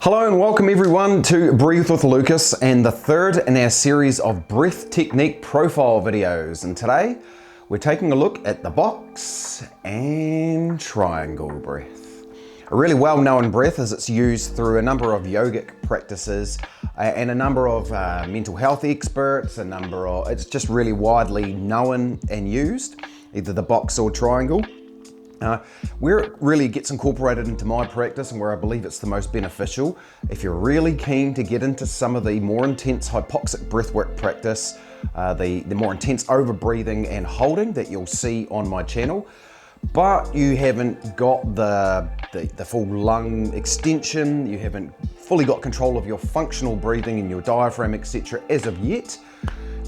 Hello and welcome everyone to Breathe with Lucas and the third in our series of breath technique profile videos. And today we're taking a look at the box and triangle breath. A really well-known breath as it's used through a number of yogic practices and a number of mental health experts, it's just really widely known and used, either the box or triangle. Where it really gets incorporated into my practice and where I believe it's the most beneficial, if you're really keen to get into some of the more intense hypoxic breathwork practice, the more intense over breathing and holding that you'll see on my channel, but you haven't got the full lung extension, you haven't fully got control of your functional breathing and your diaphragm, etc. as of yet,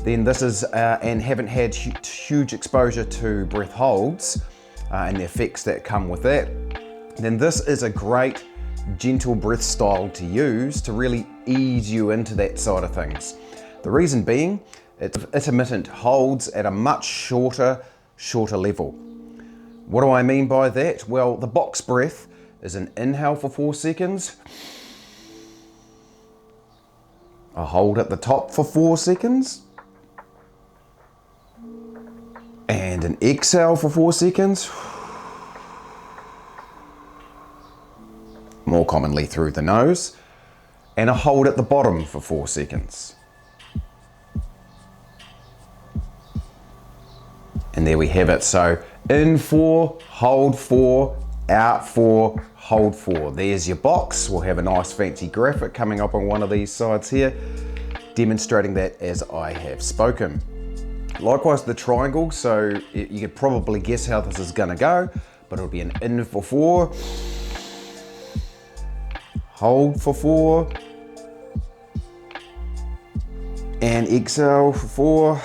then this is, and haven't had huge exposure to breath holds, and the effects that come with that, then this is a great gentle breath style to use to really ease you into that side of things. The reason being, it's intermittent holds at a much shorter level. What do I mean by that? Well, the box breath is an inhale for 4 seconds, a hold at the top for 4 seconds, and an exhale for 4 seconds, more commonly through the nose, and a hold at the bottom for 4 seconds. And there we have it. So in 4, hold 4, out 4, hold 4. There's your box. We'll have a nice fancy graphic coming up on one of these sides here, demonstrating that as I have spoken. Likewise the triangle, so you could probably guess how this is going to go, but it'll be an in for 4, hold for 4, and exhale for 4,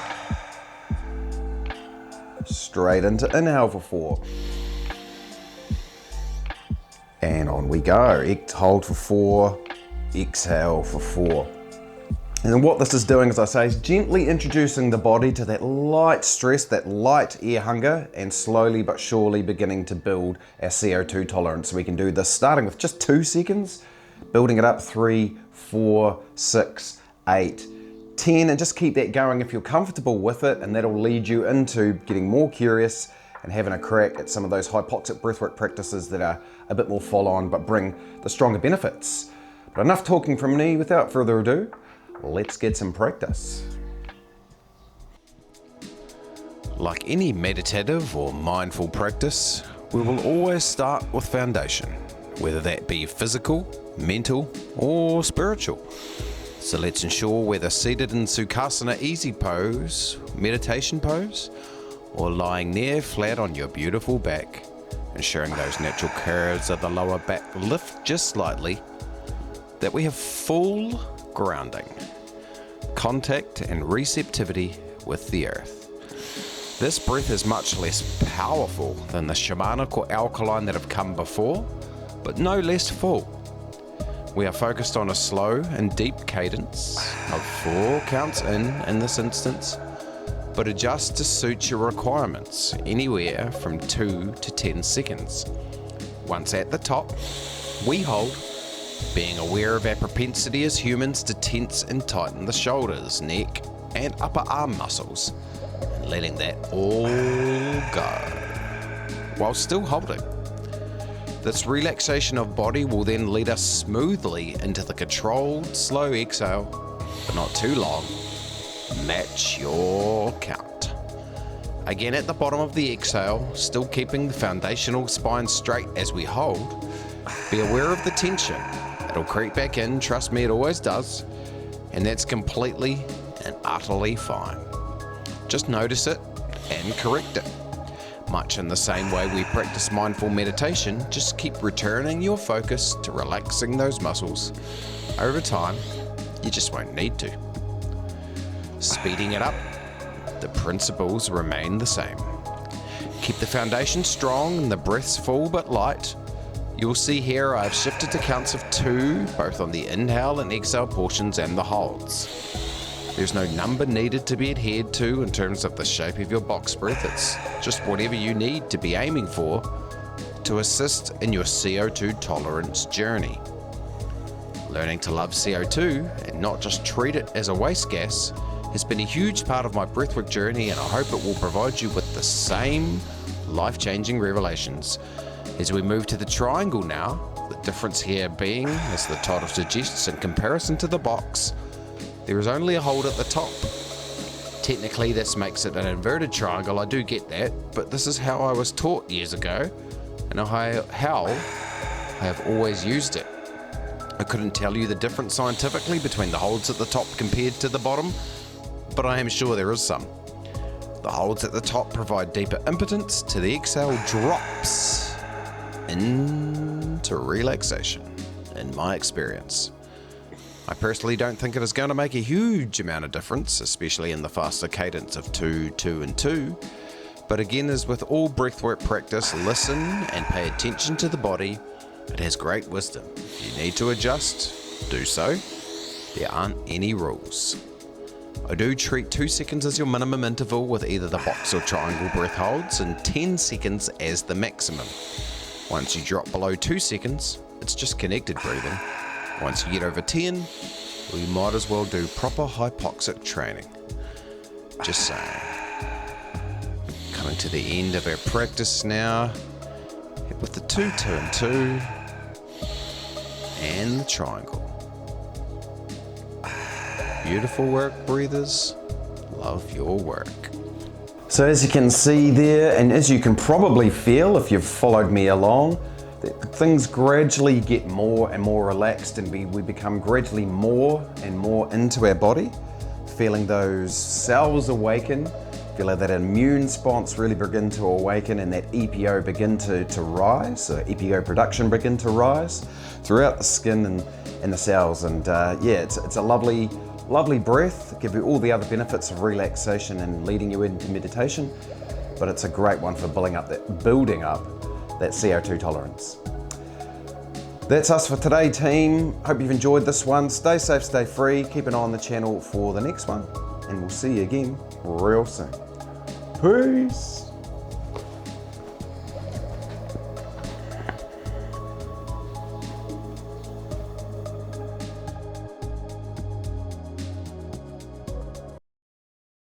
straight into inhale for 4, and on we go. Hold for 4, exhale for 4. And what this is doing, as I say, is gently introducing the body to that light stress, that light air hunger, and slowly but surely beginning to build our CO2 tolerance. So we can do this starting with just 2 seconds, building it up 3, 4, 6, 8, 10, and just keep that going if you're comfortable with it, and that'll lead you into getting more curious and having a crack at some of those hypoxic breathwork practices that are a bit more follow-on but bring the stronger benefits. But enough talking from me, without further ado, let's get some practice. Like any meditative or mindful practice, we will always start with foundation, whether that be physical, mental, or spiritual. So let's ensure whether seated in Sukhasana easy pose, meditation pose, or lying there flat on your beautiful back, ensuring those natural curves of the lower back lift just slightly, that we have full grounding, contact and receptivity with the earth. This breath is much less powerful than the shamanic or alkaline that have come before, but no less full. We are focused on a slow and deep cadence of 4 counts in this instance, but adjust to suit your requirements, anywhere from 2 to 10 seconds. Once at the top, we hold, being aware of our propensity as humans to tense and tighten the shoulders, neck, and upper arm muscles, and letting that all go, while still holding. This relaxation of body will then lead us smoothly into the controlled, slow exhale, but not too long. Match your count. Again at the bottom of the exhale, still keeping the foundational spine straight as we hold, be aware of the tension. It'll creep back in, trust me, it always does, and that's completely and utterly fine. Just notice it and correct it. Much in the same way we practice mindful meditation, just keep returning your focus to relaxing those muscles. Over time, you just won't need to. Speeding it up, the principles remain the same. Keep the foundation strong and the breaths full but light. You'll see here I've shifted to counts of 2, both on the inhale and exhale portions and the holds. There's no number needed to be adhered to in terms of the shape of your box breath. It's just whatever you need to be aiming for to assist in your CO2 tolerance journey. Learning to love CO2 and not just treat it as a waste gas has been a huge part of my breathwork journey, and I hope it will provide you with the same life-changing revelations. As we move to the triangle now, the difference here being, as the title suggests, in comparison to the box, there is only a hold at the top. Technically this makes it an inverted triangle, I do get that, but this is how I was taught years ago, and how I have always used it. I couldn't tell you the difference scientifically between the holds at the top compared to the bottom, but I am sure there is some. The holds at the top provide deeper impotence to the exhale drops into relaxation, in my experience. I personally don't think it is going to make a huge amount of difference, especially in the faster cadence of 2, 2 and 2. But again, as with all breathwork practice, listen and pay attention to the body. It has great wisdom. If you need to adjust, do so. There aren't any rules. I do treat 2 seconds as your minimum interval with either the box or triangle breath holds, and 10 seconds as the maximum. Once you drop below 2 seconds, it's just connected breathing. Once you get over 10, well, you might as well do proper hypoxic training. Just saying. Coming to the end of our practice now, with the 2, 2 and 2, and the triangle. Beautiful work, breathers. Love your work. So as you can see there, and as you can probably feel if you've followed me along, that things gradually get more and more relaxed, and we become gradually more and more into our body, feeling those cells awaken, feeling that immune response really begin to awaken, and that EPO begin to rise, so EPO production begin to rise throughout the skin and the cells. And yeah, it's a lovely breath, give you all the other benefits of relaxation and leading you into meditation, but it's a great one for building up that CO2 tolerance. That's us for today, team. Hope you've enjoyed this one. Stay safe, stay free, keep an eye on the channel for the next one, and we'll see you again real soon. Peace.